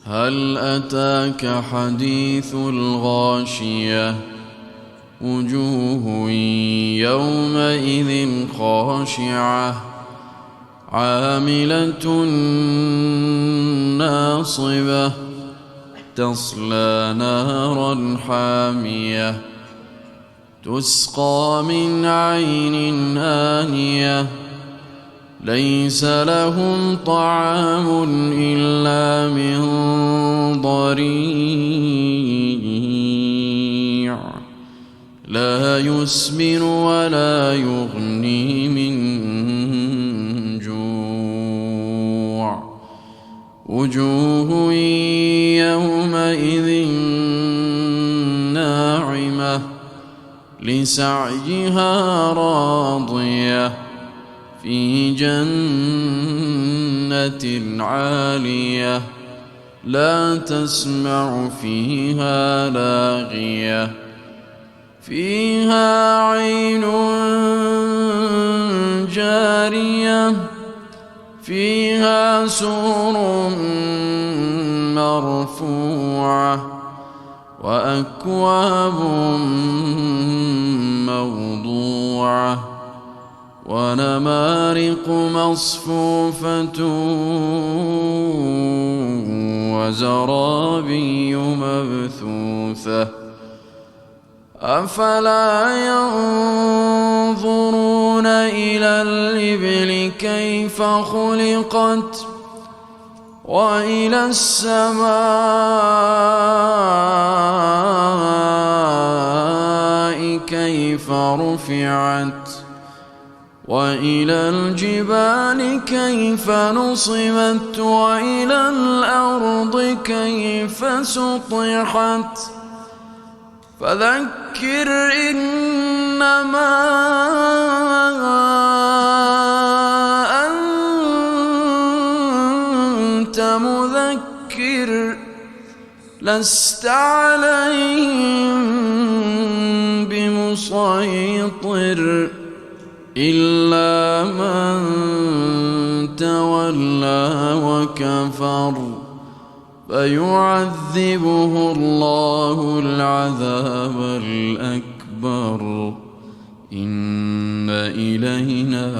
هل أتاك حديث الغاشية وجوه يومئذ خاشعة عاملة ناصبة تصلى نارا حامية تسقى من عين آنية ليس لهم طعام إلا من ضريع لا يسمن ولا يغني من جوع وجوه يومئذ ناعمة لسعيها راضية في جنة عالية لا تسمع فيها لاغية فيها عين جارية فيها سرر مرفوعة وأكواب موضوعة ونمارق مصفوفة وزرابي مبثوثة أفلا ينظرون إلى الإبل كيف خلقت وإلى السماء كيف رفعت وإلى الجبال كيف نصبت وإلى الأرض كيف سطحت فذكر إنما أنت مذكر لست عليهم بمسيطر إلا من تولى وكفر فيعذبه الله العذاب الأكبر إن إلينا